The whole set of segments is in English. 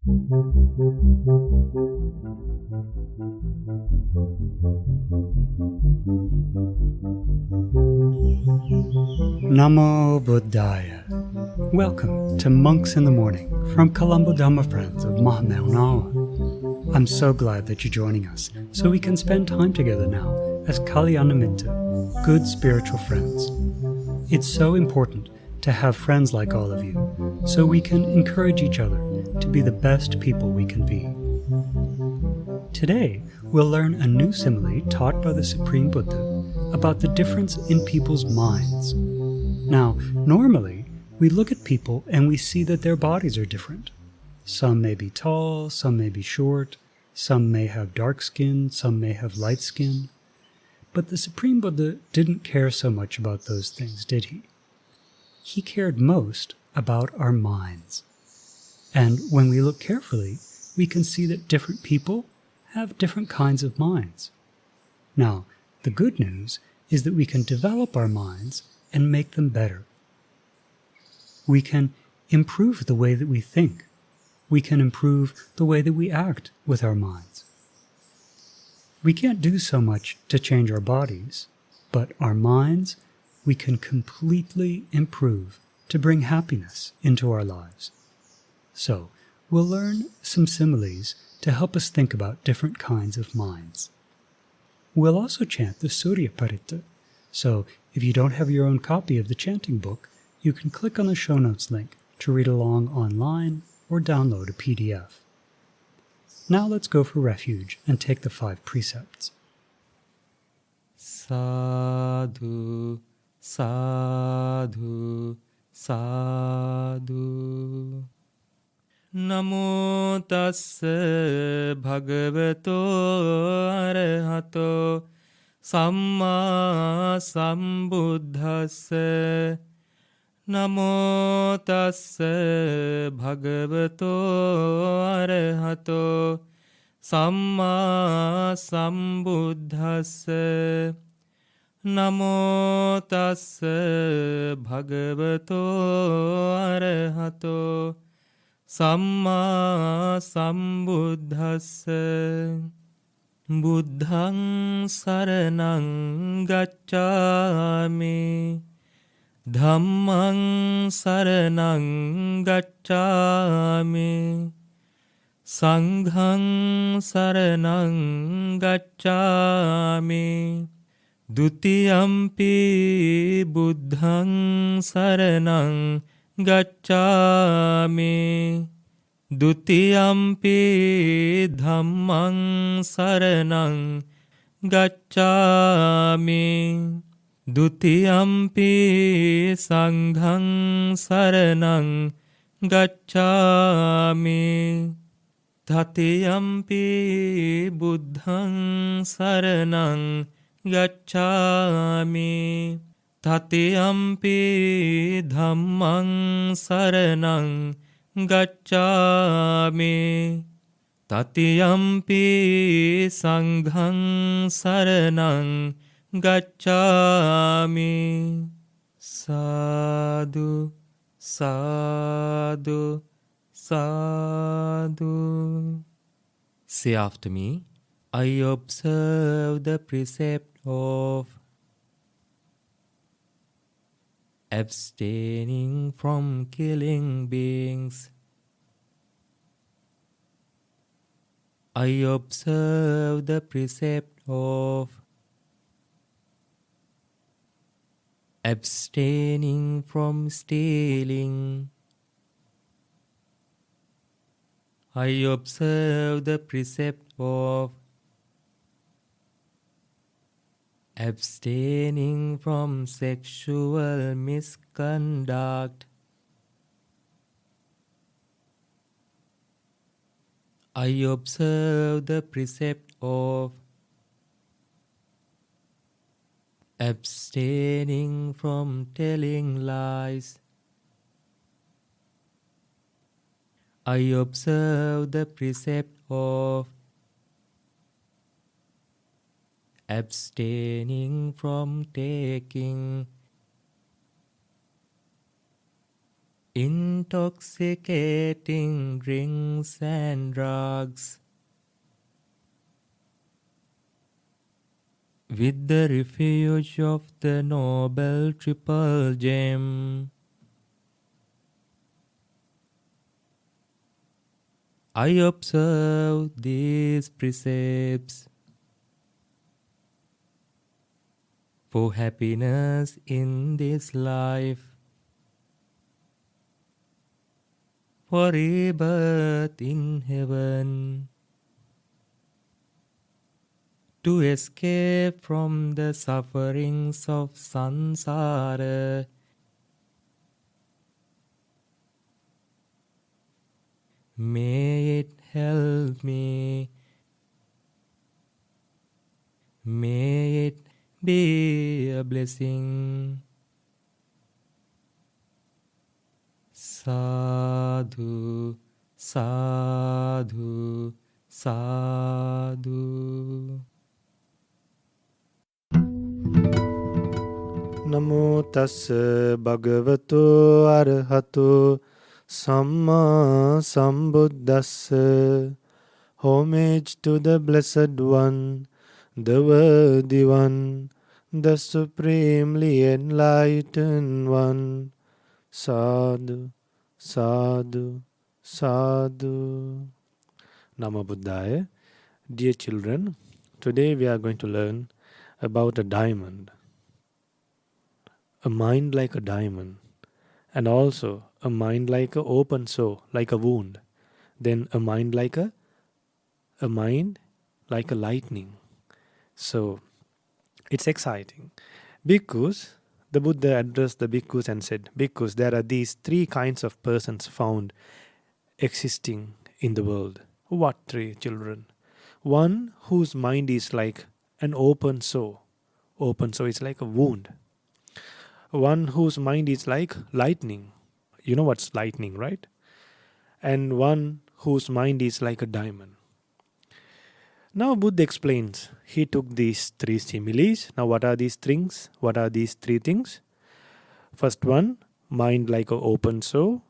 Namo Buddhaya. Welcome to Monks in the Morning from Colombo Dhamma Friends of Mahamaonawa. I'm so glad that you're joining us so we can spend time together now as Kalyanamitta, good spiritual friends. It's so important to have friends like all of you so we can encourage each other to be the best people we can be. Today, we'll learn a new simile taught by the Supreme Buddha about the difference in people's minds. Now, normally, we look at people and we see that their bodies are different. Some may be tall, some may be short, some may have dark skin, some may have light skin. But the Supreme Buddha didn't care so much about those things, did he? He cared most about our minds. And when we look carefully, we can see that different people have different kinds of minds. Now, the good news is that we can develop our minds and make them better. We can improve the way that we think. We can improve the way that we act with our minds. We can't do so much to change our bodies, but our minds we can completely improve to bring happiness into our lives. So, we'll learn some similes to help us think about different kinds of minds. We'll also chant the Suriya Paritta, so if you don't have your own copy of the chanting book, you can click on the show notes link to read along online or download a PDF. Now let's go for refuge and take the 5 precepts. Sadhu, sadhu, sadhu. Namo tassa bhagavato arahato samma sambuddhassa. Namo tassa bhagavato arahato samma sambuddhassa. Namo tassa bhagavato arahato samma sambuddhassa. Buddhaṃ saraṇaṃ gacchāmi. Dhammaṃ saraṇaṃ gacchāmi. Saṅghaṃ saraṇaṃ gacchāmi. Dutiyampi buddhaṃ saraṇaṃ gacchāmi. Dutiyampi dhammaṃ saraṇaṃ gacchāmi. Dutiyampi saṅghaṃ saraṇaṃ gacchāmi. Tatiyampi buddhaṃ saraṇaṃ gacchāmi. Tatiyampi dhammaṃ saraṇaṃ gacchāmi. Tatiyampi saṅghaṃ saraṇaṃ gacchāmi. Sadhu, sadhu, sadhu. Say after me, I observe the precept of abstaining from killing beings. I observe the precept of abstaining from stealing. I observe the precept of abstaining from sexual misconduct. I observe the precept of abstaining from telling lies. I observe the precept of abstaining from taking. intoxicating drinks and drugs, with the refuge of the noble triple gem. I observe these precepts for happiness in this life, for rebirth in heaven, to escape from the sufferings of samsara. May it help me. May it be a blessing. Sadhu, sadhu, sadhu. Namo tassa bhagavato arahato samma sambuddhassa. Homage to the Blessed One, the Worthy One, the Supremely Enlightened One. Sadhu, sadhu, sadhu. Namo Buddhaya. Dear children, today we are going to learn about a diamond. A mind like a diamond, and also a mind like an open sore, like a wound. Then a mind like a lightning. So it's exciting. Bhikkhus, the Buddha addressed the bhikkhus and said, Bhikkhus, there are these three kinds of persons found existing in the world. What three, children? One whose mind is like an open sore. Open sore is like a wound. One whose mind is like lightning. You know what's lightning, right? And one whose mind is like a diamond. Now Buddha explains. He took these three similes. Now what are these things? What are these three things? First one, mind like an open sore,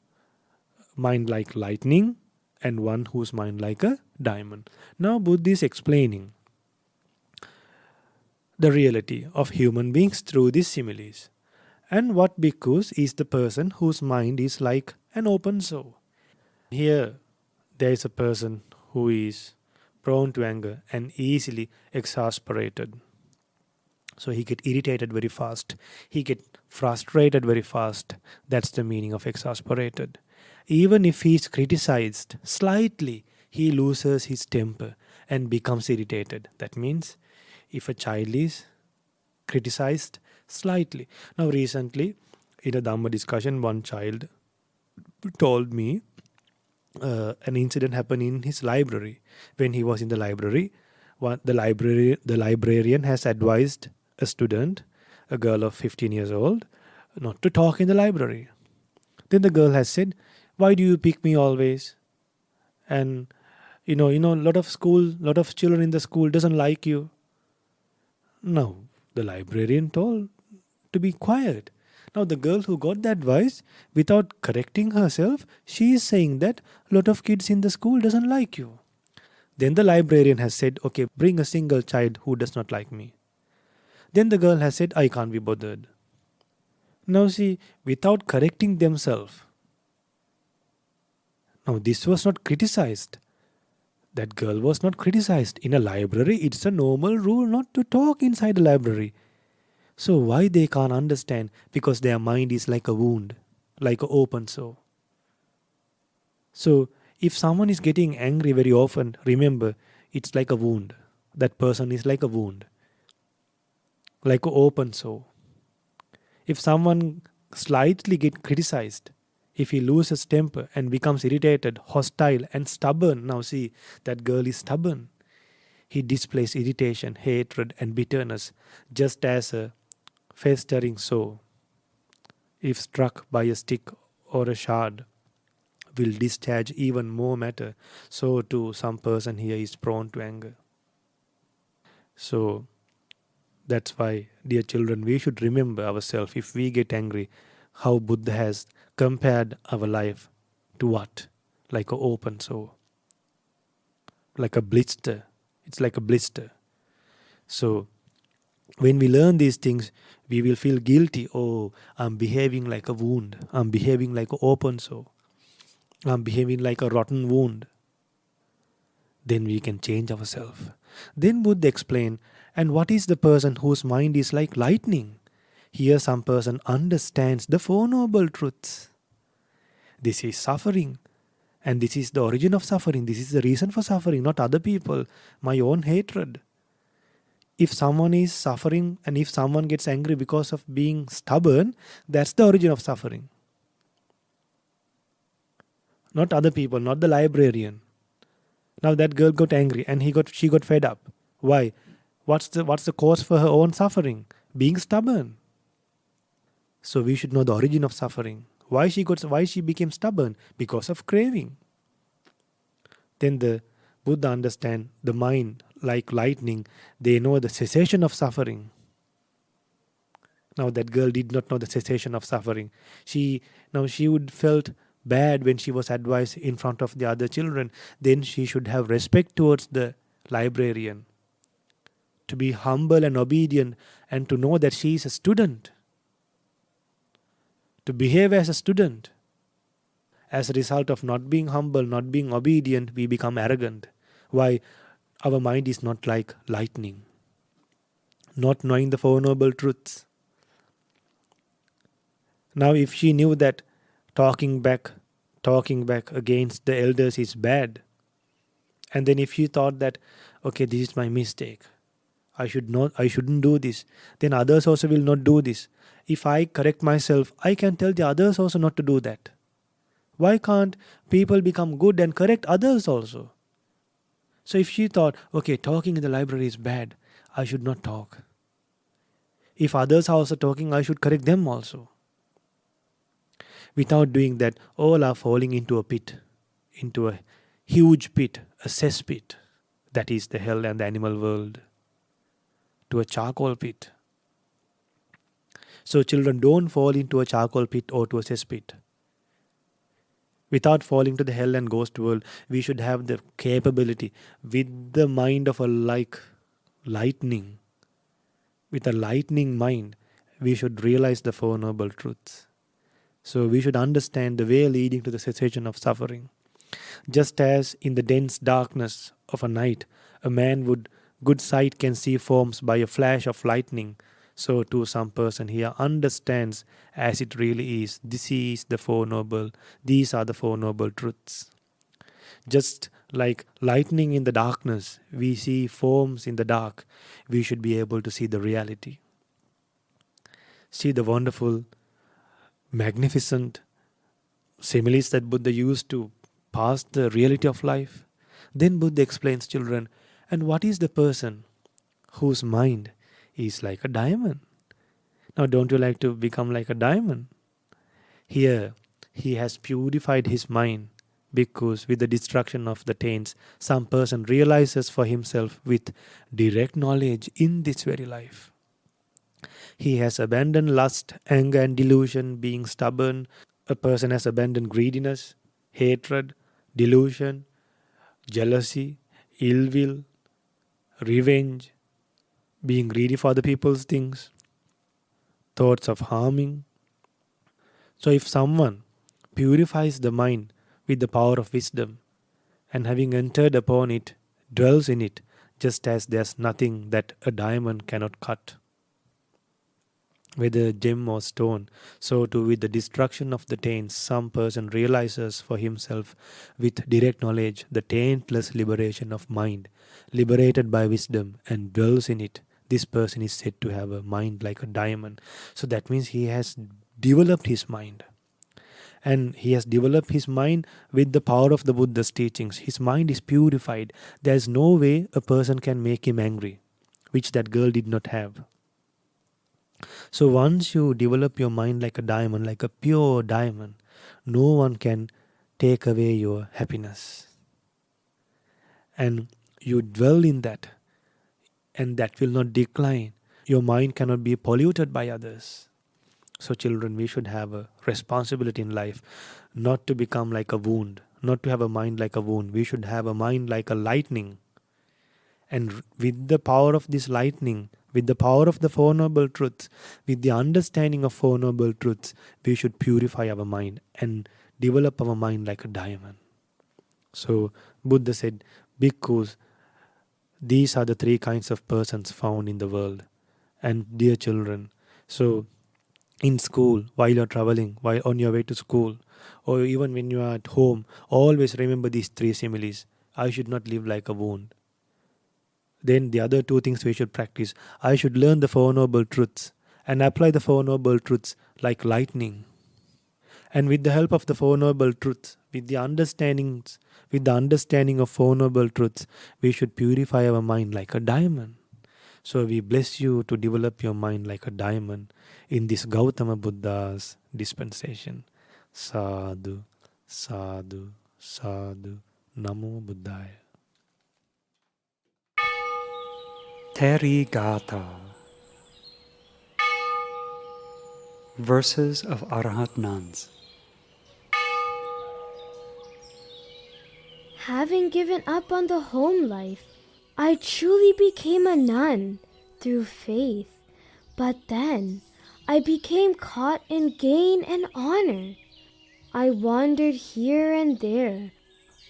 mind like lightning, and one whose mind like a diamond. Now Buddha is explaining the reality of human beings through these similes. And what bhikkhus is the person whose mind is like an open sore. Here there is a person who is prone to anger and easily exasperated. So he get irritated very fast. He get frustrated very fast. That's the meaning of exasperated. Even if he is criticized slightly, he loses his temper and becomes irritated. That means if a child is criticized slightly. Now recently in a Dhamma discussion, one child told me an incident happened in his library. When he was in the library, the librarian has advised a student, a girl of 15 years old, not to talk in the library. Then the girl has said, "Why do you pick me always?" And lot of children in the school doesn't like you. Now the librarian told to be quiet. Now the girl who got the advice, without correcting herself, she is saying that a lot of kids in the school doesn't like you. Then the librarian has said, okay, bring a single child who does not like me. Then the girl has said, I can't be bothered. Now see, without correcting themselves. Now this was not criticized. That girl was not criticized. In a library, it's a normal rule not to talk inside the library. So why they can't understand? Because their mind is like a wound, like an open sore. So if someone is getting angry very often, remember, it's like a wound. That person is like a wound, like an open sore. If someone slightly gets criticized, if he loses temper and becomes irritated, hostile and stubborn, now see, that girl is stubborn. He displays irritation, hatred and bitterness, just as a festering sore, if struck by a stick or a shard, will discharge even more matter. So too some person here is prone to anger. So that's why, dear children, we should remember ourselves if we get angry, how Buddha has compared our life to what? Like an open sore, like a blister. It's like a blister. So when we learn these things, we will feel guilty. Oh, I'm behaving like a wound. I'm behaving like an open sore. I'm behaving like a rotten wound. Then we can change ourselves. Then Buddha explain, and what is the person whose mind is like lightning? Here some person understands the Four Noble Truths. This is suffering. And this is the origin of suffering. This is the reason for suffering, not other people. My own hatred. If someone is suffering and if someone gets angry because of being stubborn, that's the origin of suffering. Not other people, not the librarian. Now that girl got angry and she got fed up. Why? What's the cause for her own suffering? Being stubborn. So we should know the origin of suffering. Why she became stubborn? Because of craving. Then the Buddha understand the mind like lightning. They know the cessation of suffering. Now that girl did not know the cessation of suffering. She would felt bad when she was advised in front of the other children. Then she should have respect towards the librarian. To be humble and obedient and to know that she is a student. To behave as a student. As a result of not being humble, not being obedient, we become arrogant. Why? Our mind is not like lightning. Not knowing the Four Noble Truths. Now if she knew that talking back against the elders is bad, and then if she thought that, okay, this is my mistake, I shouldn't do this, then others also will not do this. If I correct myself, I can tell the others also not to do that. Why can't people become good and correct others also? So if she thought, okay, talking in the library is bad, I should not talk. If others are also talking, I should correct them also. Without doing that, all are falling into a pit, into a huge pit, a cesspit. That is the hell and the animal world. To a charcoal pit. So children, don't fall into a charcoal pit or to a cesspit. Without falling to the hell and ghost world, we should have the capability with the mind of a lightning. With a lightning mind, we should realize the Four Noble Truths. So we should understand the way leading to the cessation of suffering. Just as in the dense darkness of a night, a man with good sight can see forms by a flash of lightning, so too some person here understands as it really is. These are the Four Noble Truths. Just like lightning in the darkness, we see forms in the dark, we should be able to see the reality. See the wonderful, magnificent similes that Buddha used to pass the reality of life. Then Buddha explains, children, and what is the person whose mind is like a diamond? Now don't you like to become like a diamond? Here he has purified his mind, because with the destruction of the taints, some person realizes for himself with direct knowledge in this very life. He has abandoned lust, anger and delusion, being stubborn. A person has abandoned greediness, hatred, delusion, jealousy, ill will, revenge, being greedy for other people's things, thoughts of harming. So if someone purifies the mind with the power of wisdom, and having entered upon it, dwells in it, just as there's nothing that a diamond cannot cut, whether gem or stone, so too with the destruction of the taints, some person realizes for himself with direct knowledge the taintless liberation of mind, liberated by wisdom, and dwells in it. This person is said to have a mind like a diamond. So that means he has developed his mind. And he has developed his mind with the power of the Buddha's teachings. His mind is purified. There is no way a person can make him angry, which that girl did not have. So once you develop your mind like a diamond, like a pure diamond, no one can take away your happiness. And you dwell in that, and that will not decline. Your mind cannot be polluted by others. So children, we should have a responsibility in life not to become like a wound, not to have a mind like a wound. We should have a mind like a lightning. And with the power of this lightning, with the power of the Four Noble Truths, with the understanding of Four Noble Truths, we should purify our mind and develop our mind like a diamond. So Buddha said, bhikkhus, these are the three kinds of persons found in the world. And dear children, so in school, while you're traveling, while on your way to school, or even when you are at home, always remember these three similes. I should not live like a wound. Then the other two things we should practice. I should learn the Four Noble Truths and apply the Four Noble Truths like lightning. And with the help of the Four Noble Truths, with the understanding of Four Noble Truths, we should purify our mind like a diamond. So we bless you to develop your mind like a diamond in this Gautama Buddha's dispensation. Sadhu, sadhu, sadhu, namo Buddhaya. Therigatha. Verses of Arahant nuns. Having given up on the home life, I truly became a nun through faith. But then I became caught in gain and honor. I wandered here and there,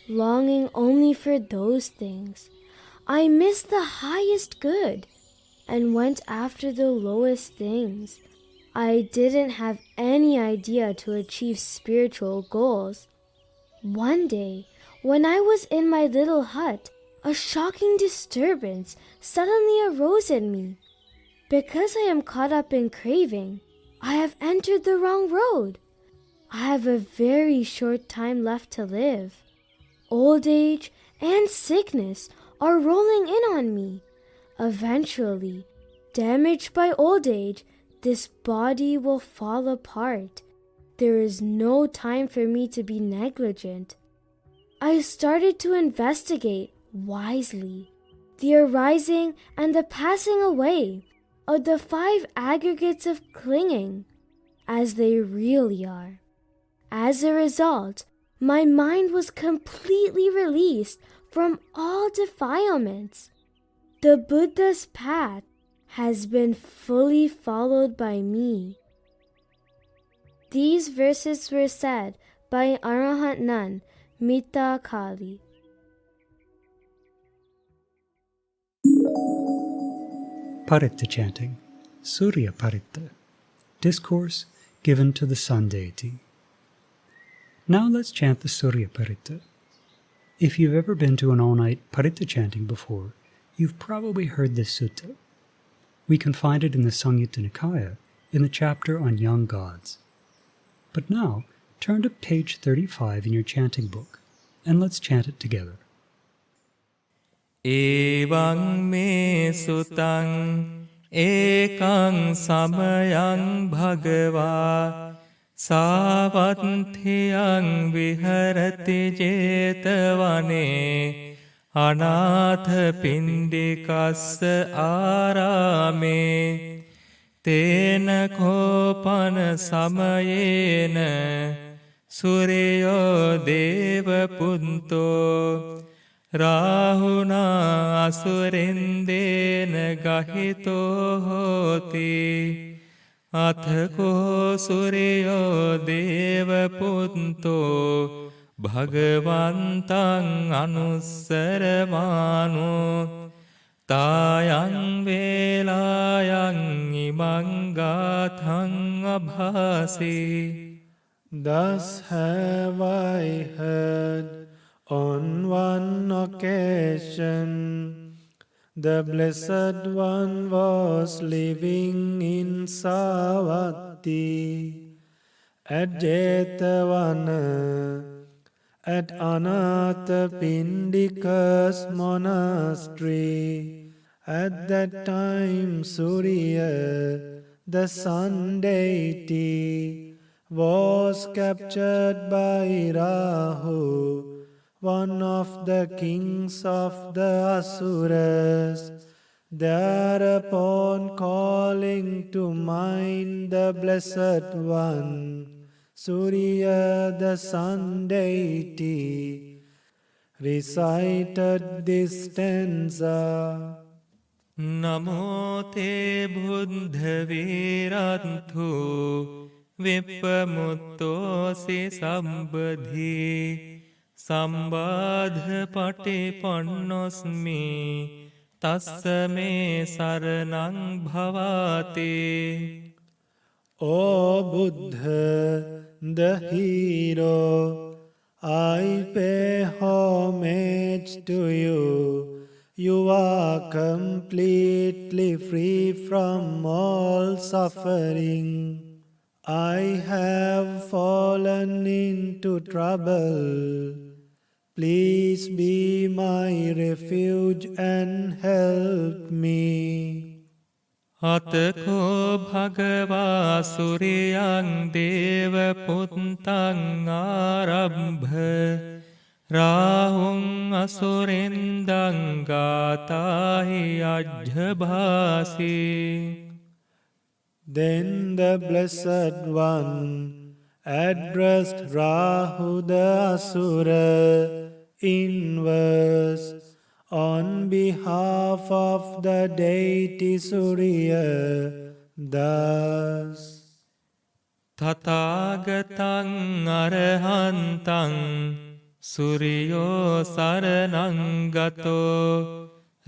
longing only for those things. I missed the highest good and went after the lowest things. I didn't have any idea to achieve spiritual goals. One day, when I was in my little hut, a shocking disturbance suddenly arose in me. Because I am caught up in craving, I have entered the wrong road. I have a very short time left to live. Old age and sickness are rolling in on me. Eventually, damaged by old age, this body will fall apart. There is no time for me to be negligent. I started to investigate wisely the arising and the passing away of the five aggregates of clinging as they really are. As a result, my mind was completely released from all defilements. The Buddha's path has been fully followed by me. These verses were said by Arahant nun Mittakali. Paritta chanting, Suriya Paritta, discourse given to the sun deity. Now let's chant the Suriya Paritta. If you've ever been to an all-night Paritta chanting before, you've probably heard this sutta. We can find it in the Samyutta Nikaya in the chapter on young gods. But now, turn to page 35 in your chanting book, and let's chant it together. Evang me sutang ekang samayang bhagava savatthiyang viharati jetavane anatha pindikassa arame tena kopana samayena Suriyo deva punto Rahuna asurendena gahito hoti Athako Suriyo deva punto Bhagavantang anussaramano Tayang velayang imang gathang abhasi. Thus have I heard on one occasion, the Blessed One was living in Savatthi, at Jetavana, at Anathapindika's monastery. At that time Suriya, the sun deity, was captured by Rahu, one of the kings of the Asuras. Thereupon calling to mind the Blessed One, Suriya the sun deity, recited this stanza. නමෝතේ බුද්ධවීරන්තු විප්පමුත්තෝසි සම්බධී සම්බාධ පටිපන්නොස්මි තස්ස මේ සරණං භවාතේ. O Buddha, the hero, I pay homage to you. You are completely free from all suffering. I have fallen into trouble. Please be my refuge and help me. අතකෝ භගවා සුරියං දේව පුත්තං ආරම්භ රාහුං අසුරින්දං ගාතාහි අජ්ජභාසි. Then the Blessed One addressed Rahu the Asura in verse on behalf of the deity Suriya thus. තථාගතං අරහන්තං සුරියෝ සරණං ගතෝ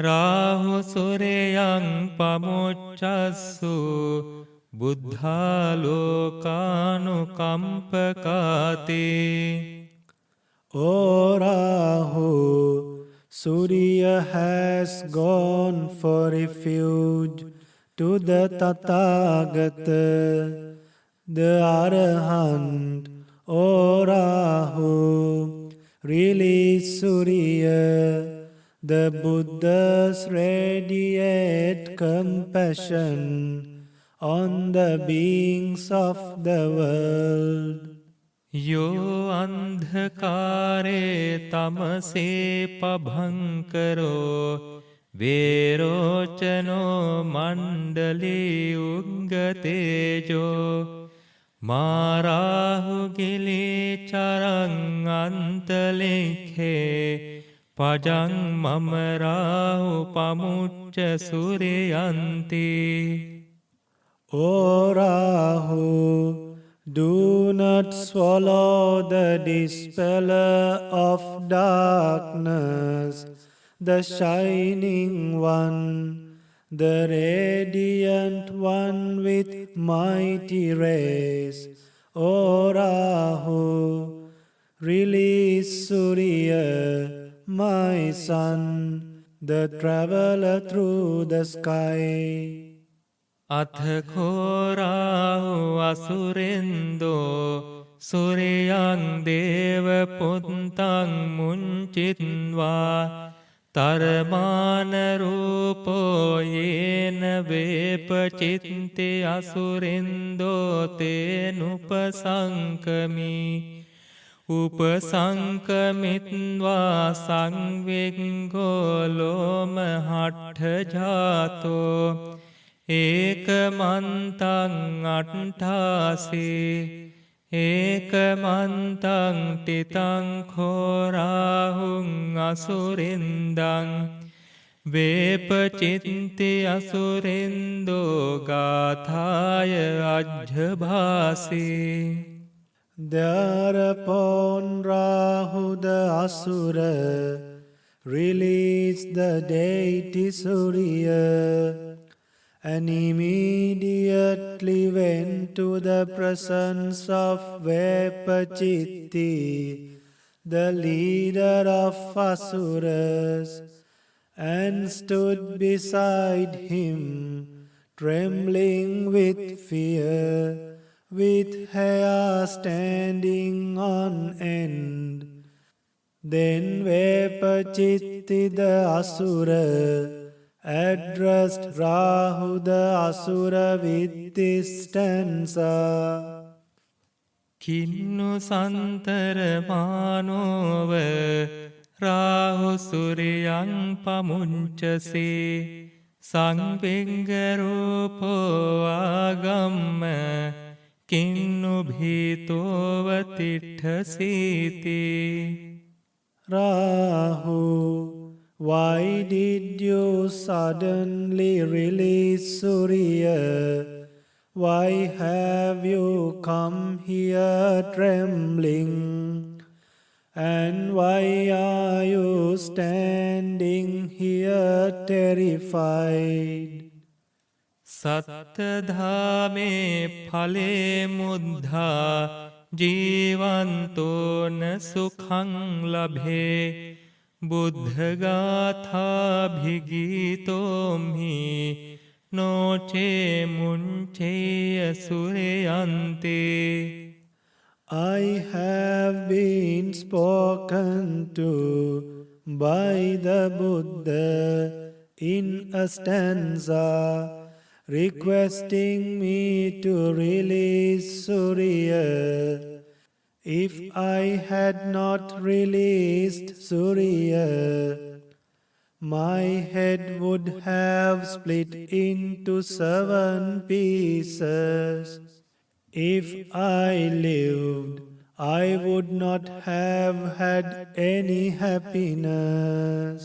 Rahu සුරියං පමුච්චස්සු බුද්ධාලෝකානුකම්පකාති. O Rahu, Suriya has gone for refuge to the Tathagata, the Arahant. O Rahu, release Suriya, the Buddha's radiate compassion on the beings of the world. යෝ අන්ධකාරේ තමසේ පභංකරෝ වේරෝචනෝ මණ්ඩලී උග්ගතේජෝ මාරාහුගිලි චරං අන්තලිඛේ පජං මමරාහු පමුච්ච සුරියන්ති. O Rahu, do not swallow the dispeller of darkness, the shining one, the radiant one with mighty rays. O Rahu, release Suriya, my son, the traveler through the sky. අතකෝ රාහු අසුරෙන්දෝ සුරියං දේව පුත්තං මුංචිත්වා තරමාන රූපෝ යේන වේපචිත්ති අසුරෙන්දෝ තේනුපසංකමි. උපසංකමිත්වා සංවිග්ගෝ ලෝමහට්ඨ ජාතෝ ඒකමන්තං අට්ඨාසි ඒකමන්තං තිතං khorahung අසුරින්දං Vepachitti අසුරින්දෝ ගාථාය අජ්ජභාසි. Thereupon Rahu the Asura released the deity Suriya and immediately went to the presence of Vepachitti, the leader of Asuras, and stood beside him, trembling with fear, with hair standing on end. Then Vepachitti the Asura addressed Rahu the Asura with this stanza. කින්නු සන්තරමානෝව Rahu සුරියං පමුංචසේ සංවිංගරූපෝ ආගම්ම කින්නු භීතෝව තිට්ඨසීති. Rahu, why did you suddenly release Suriya? Why have you come here trembling? And why are you standing here terrified? සත්තධාමේ ඵලේ මුද්ධා ජීවන්තෝන සුඛං ලභේ බුද්ධගාථාභිගීතෝම්හි නොචේ මුංචේය සුරයන්තේ. I have been spoken to by the Buddha in a stanza, requesting me to release Suriya. If I had not released Suriya, my head would have split into 7 pieces. If I lived, I would not have had any happiness.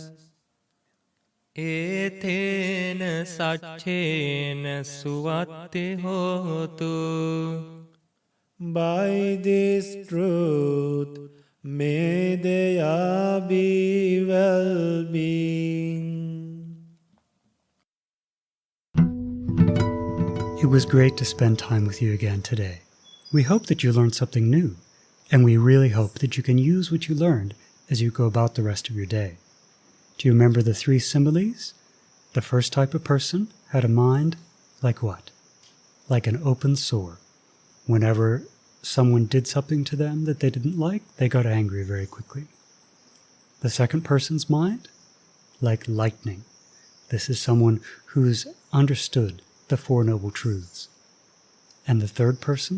ඒතේන සච්චේන සුවත්ති හෝතු. By this truth, may there be well-being. It was great to spend time with you again today. We hope that you learned something new, and we really hope that you can use what you learned as you go about the rest of your day. Do you remember the 3 similes? The first type of person had a mind like what? Like an open sore. Whenever someone did something to them that they didn't like, they got angry very quickly. The second person's mind? Like lightning. This is someone who's understood the 4 Noble Truths. And the third person?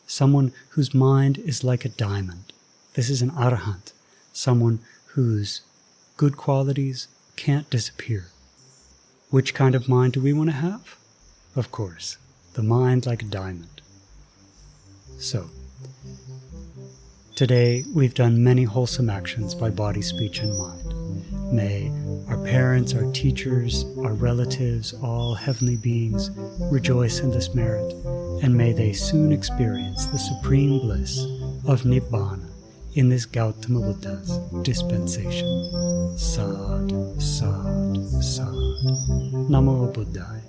Someone whose mind is like a diamond. This is an Arahant, someone whose good qualities can't disappear. Which kind of mind do we want to have? Of course, the mind like a diamond. So, today we've done many wholesome actions by body, speech, and mind. May our parents, our teachers, our relatives, all heavenly beings rejoice in this merit, and may they soon experience the supreme bliss of Nibbana in this Gautama Buddha's dispensation. Sad, sad, sad. Namo Buddhaya.